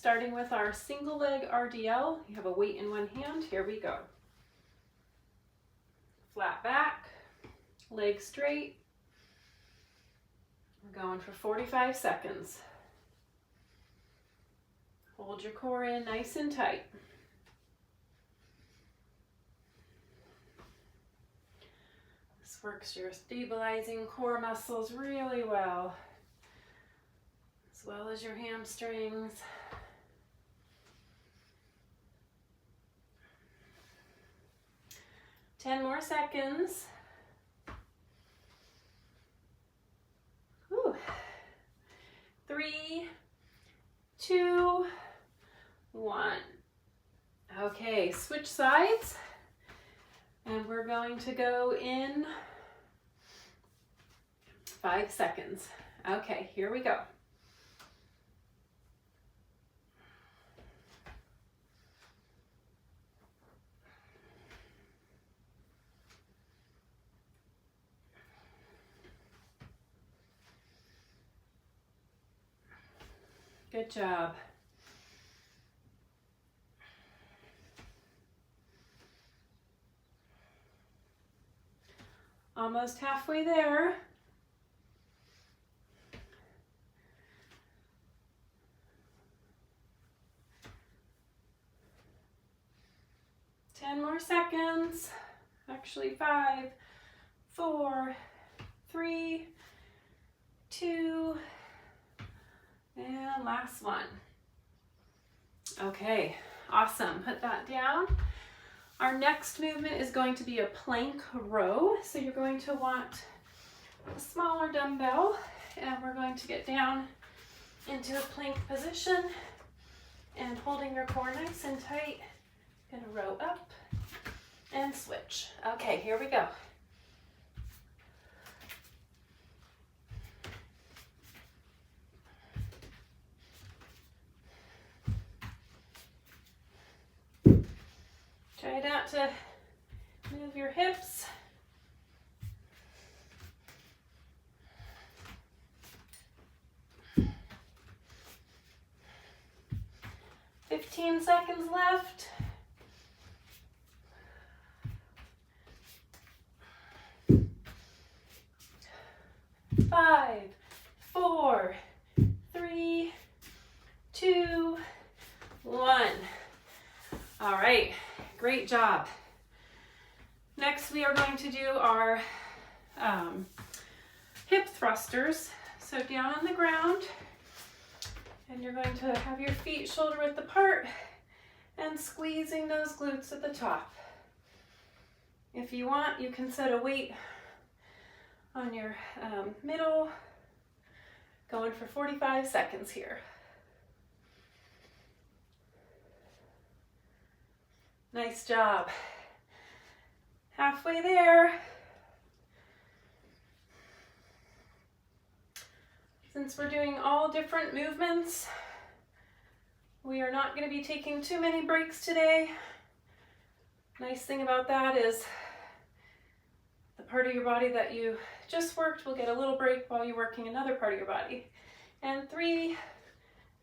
starting with our single leg RDL. You have a weight in one hand. Here we go. Flat back, leg straight. We're going for 45 seconds. Hold your core in nice and tight. This works your stabilizing core muscles really well as your hamstrings. Ten more seconds. Whew. 3, 2, 1. Okay, switch sides. And we're going to go in 5 seconds. Okay, here we go. Good job. Almost halfway there. Ten more seconds. Actually 5, 4, 3, 2, and last one. Okay, awesome. Put that down. Our next movement is going to be a plank row. So you're going to want a smaller dumbbell, and we're going to get down into a plank position and holding your core nice and tight. Gonna row up and switch. Okay, here we go. Try not to move your hips. Fifteen seconds left. 5, 4, 3, 2, 1. All right, great job. Next, we are going to do our hip thrusters. So down on the ground, and you're going to have your feet shoulder width apart and squeezing those glutes at the top. If you want, you can set a weight on your middle, going for 45 seconds here. Nice job. Halfway there. Since we're doing all different movements, we are not going to be taking too many breaks today. Nice thing about that is the part of your body that you just worked will get a little break while you're working another part of your body. And 3,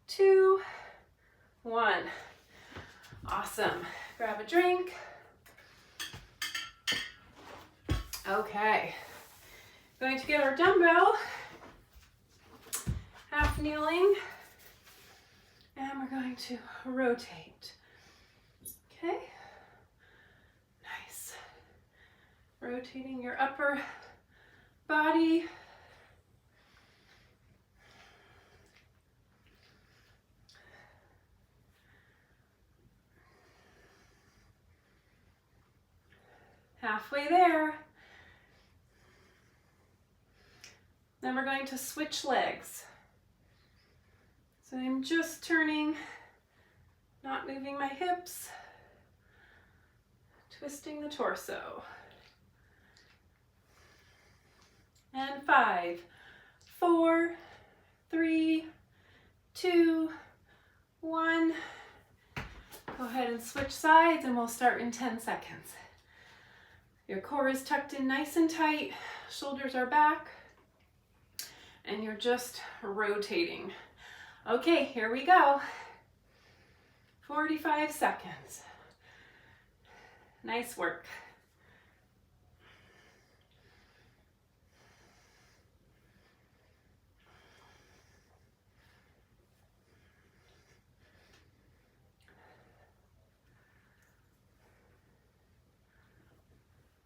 2, 1. Awesome. Grab a drink. Okay. Going to get our dumbbell, half kneeling, and we're going to rotate. Okay. Nice. Rotating your upper body. Halfway there. Then we're going to switch legs. So I'm just turning, not moving my hips, twisting the torso. And 5, 4, 3, 2, 1. Go ahead and switch sides and we'll start in 10 seconds. Your core is tucked in nice and tight, shoulders are back, and you're just rotating. Okay, here we go. 45 seconds. Nice work.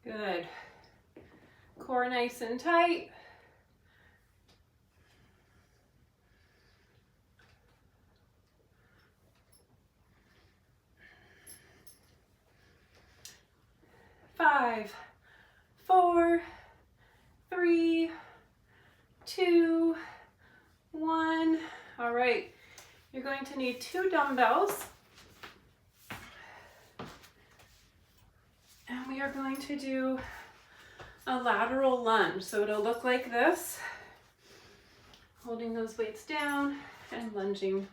Good. Core nice and tight. Five, 4, 3, 2, 1. All right, you're going to need 2 dumbbells. And we are going to do a lateral lunge. So it'll look like this, holding those weights down and lunging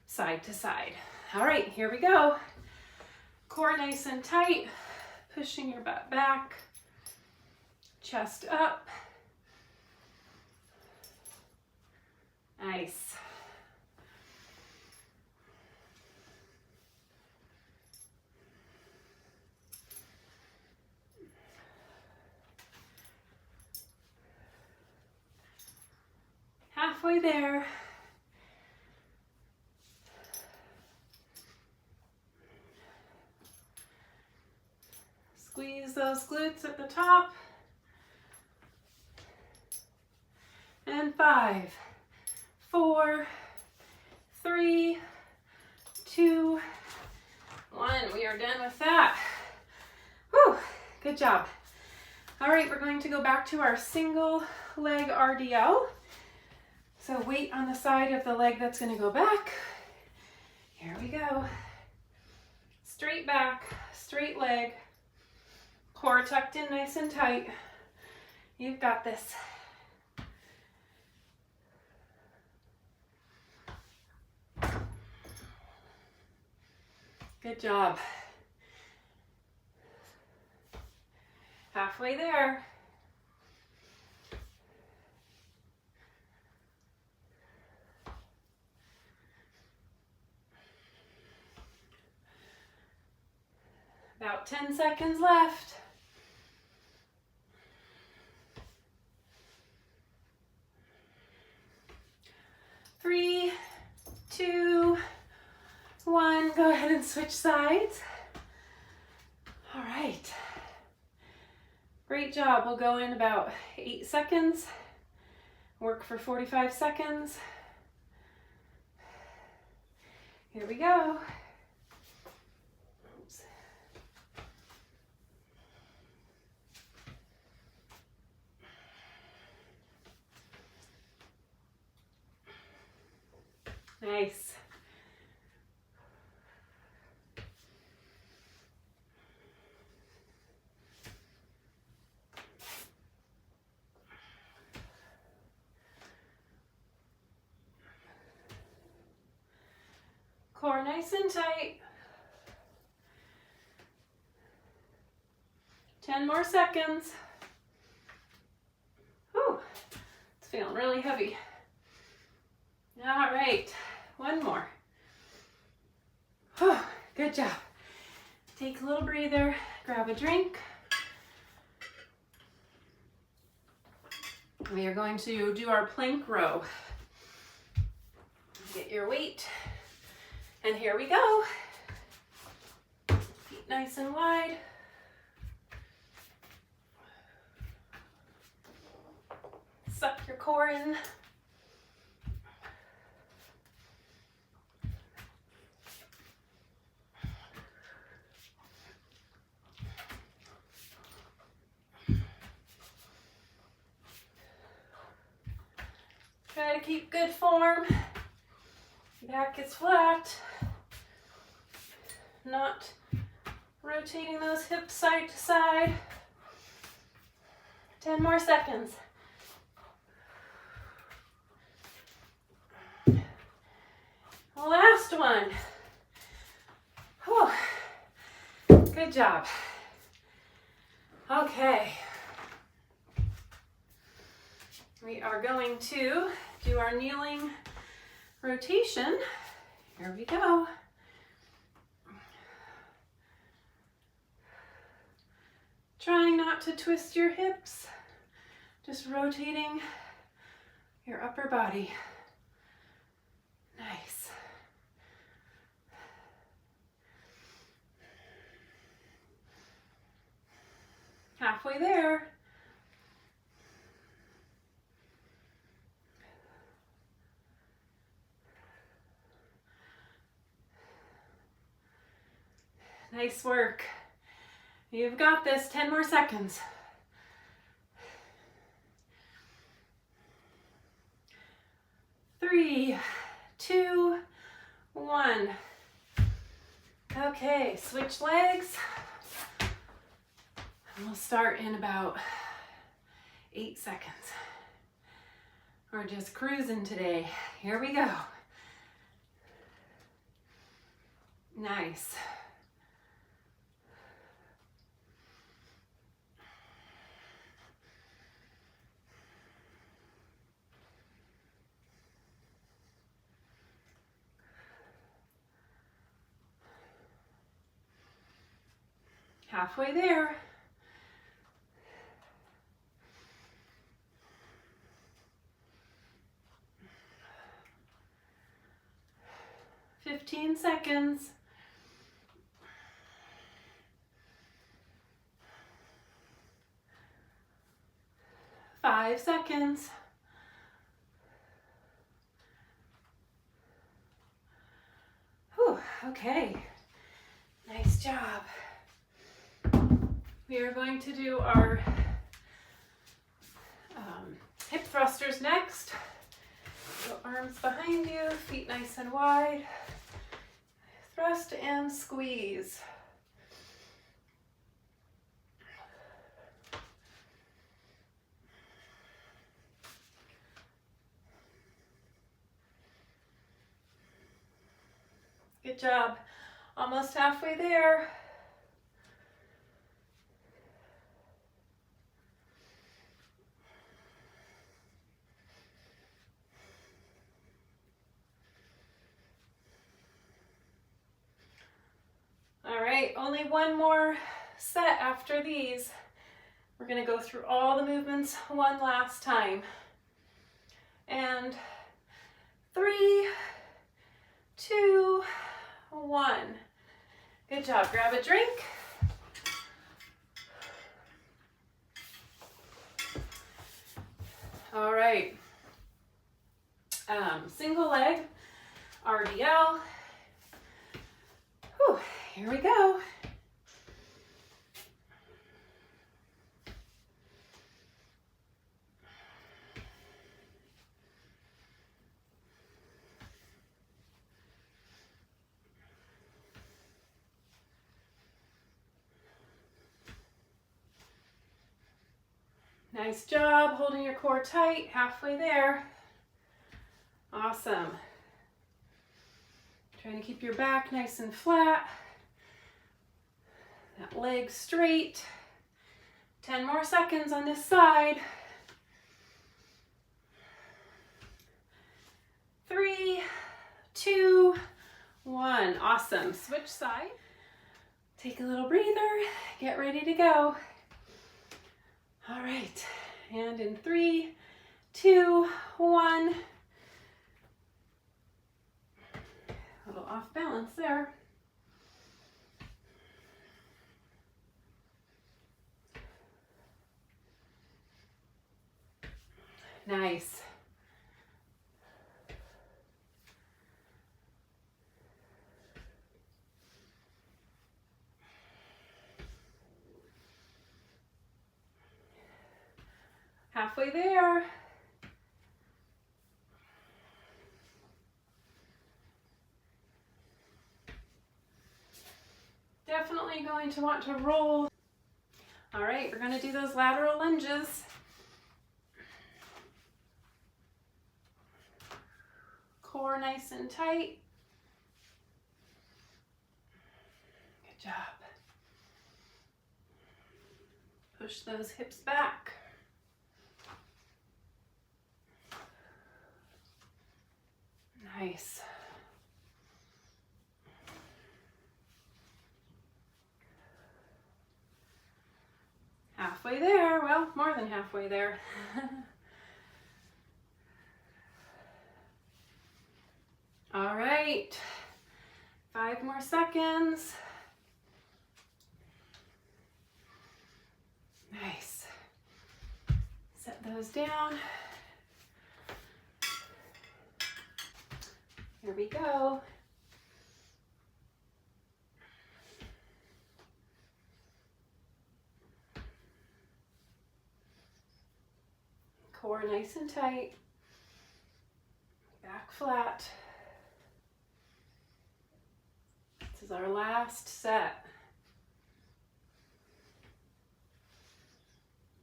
side to side. All right, here we go. Core nice and tight, pushing your butt back, chest up. Nice. Halfway there. Squeeze those glutes at the top. And 5, 4, 3, 2, 1. We are done with that. Whew, good job. All right, we're going to go back to our single leg RDL. So weight on the side of the leg that's going to go back. Here we go. Straight back, straight leg. Core tucked in nice and tight. You've got this. Good job. Halfway there. About 10 seconds left. Three, 2, 1. Go ahead and switch sides. All right. Great job. We'll go in about 8 seconds. Work for 45 seconds. Here we go. Oops. Nice. Core nice and tight. 10 more seconds. Whew, it's feeling really heavy. All right, one more. Whew, good job. Take a little breather, grab a drink. We are going to do our plank row. Get your weight. And here we go. Feet nice and wide. Suck your core in. Try to keep good form. Back is flat. Not rotating those hips side to side. 10 more seconds. Last one. Whew. Good job. Okay. We are going to do our kneeling rotation. Here we go. Trying not to twist your hips, just rotating your upper body. Nice. Halfway there. Nice work. You've got this. 10 more seconds. 3, 2, 1. Okay, switch legs. And we'll start in about 8 seconds. We're just cruising today. Here we go. Nice. Halfway there. Fifteen seconds. 5 seconds. Whew, okay. Nice job. We are going to do our hip thrusters next. So arms behind you, feet nice and wide. Thrust and squeeze. Good job. Almost halfway there. All right, only one more set after these. We're going to go through all the movements one last time. And 3, 2, 1. Good job. Grab a drink. All right. Single leg, RDL. Whew, here we go. Nice job holding your core tight, halfway there. Awesome. Trying to keep your back nice and flat. That leg straight. 10 more seconds on this side. 3, 2, 1. Awesome. Switch side. Take a little breather. Get ready to go. All right. And in 3, 2, 1. A little off balance there. Nice. Halfway there. Definitely going to want to roll. All right, we're going to do those lateral lunges. Core nice and tight. Good job. Push those hips back. Nice. Halfway there, well, more than halfway there. All right, 5 more seconds. Nice. Set those down. Here we go. Core nice and tight. Back flat. This is our last set.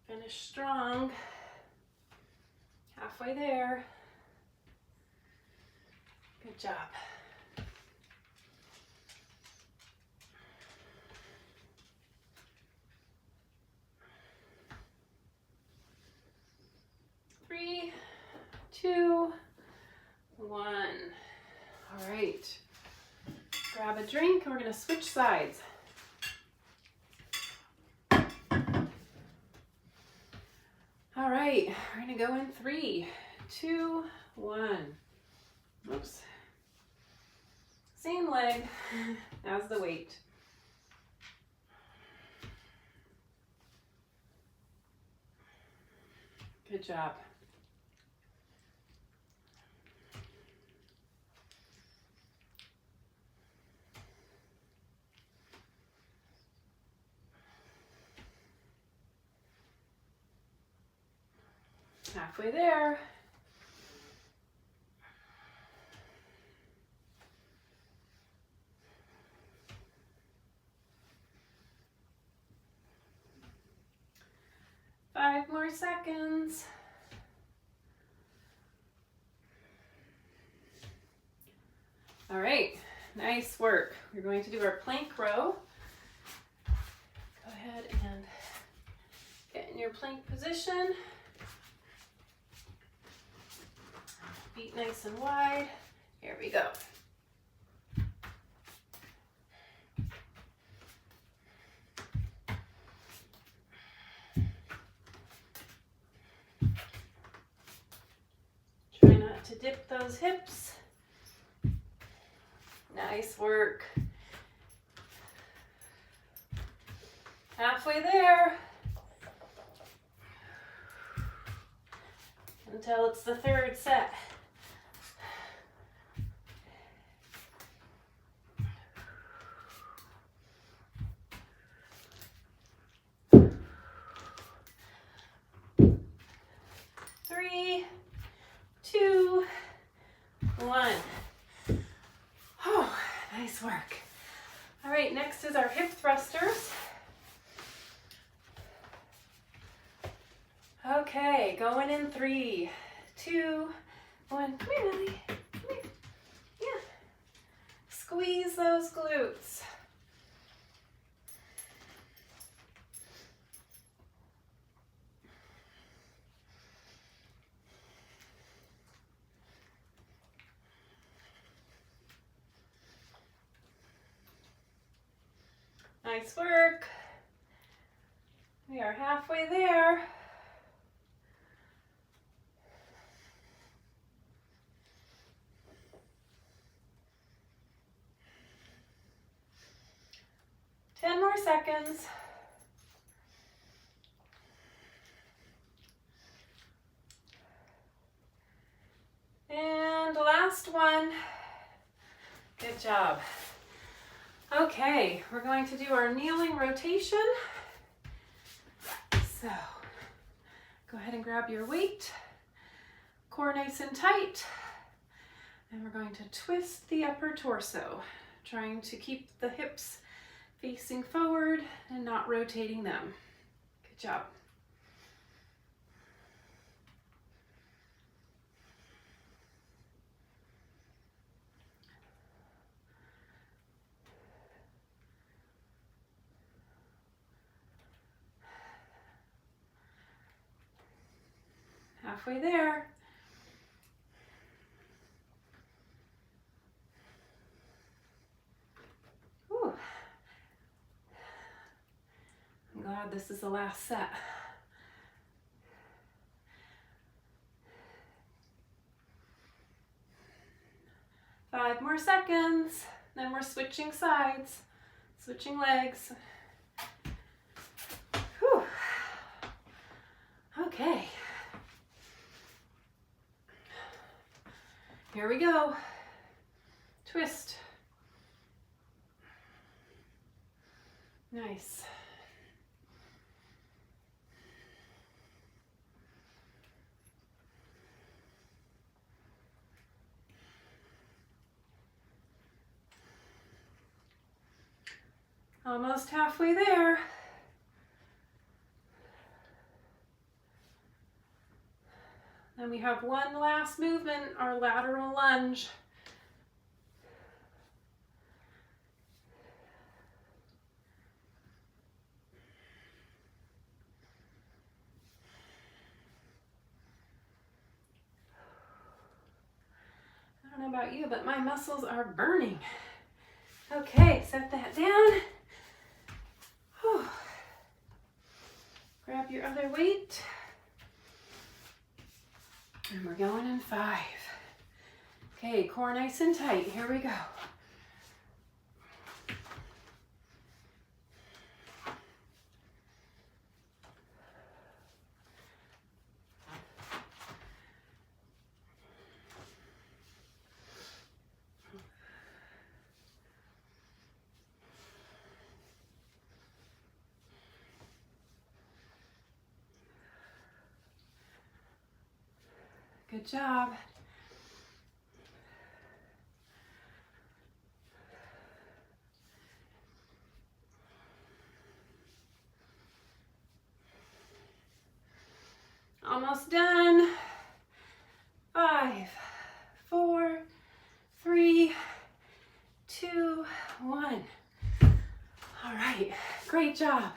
Finish strong. Halfway there. Good job. Three, 2, 1. All right. Grab a drink. We're going to switch sides. All right. We're going to go in 3, 2, 1. Oops. Same leg as the weight. Good job. Halfway there. Five more seconds. All right, nice work. We're going to do our plank row. Go ahead and get in your plank position. Feet nice and wide. Here we go. Try not to dip those hips. Nice work. Halfway there. Until it's the third set. Three, 2, 1. Oh, nice work. All right, next is our hip thrusters. Okay, going in 3, 2, 1. Come here, Lily. Come here. Yeah. Squeeze those glutes. Nice work. We are halfway there. Ten more seconds. And the last one. Good job. Okay, we're going to do our kneeling rotation. So, go ahead and grab your weight. Core nice and tight. And we're going to twist the upper torso, trying to keep the hips facing forward and not rotating them. Good job. Halfway there. Whew. I'm glad this is the last set. more seconds. Then we're switching sides, switching legs. Whew. Okay. Here we go. Twist. Nice. Almost halfway there. Then we have one last movement, our lateral lunge. I don't know about you, but my muscles are burning. Okay, set that down. Whew. Grab your other weight. And we're going in 5. Okay, core nice and tight. Here we go. Good job. Almost done. 5, 4, 3, 2, 1. All right, great job.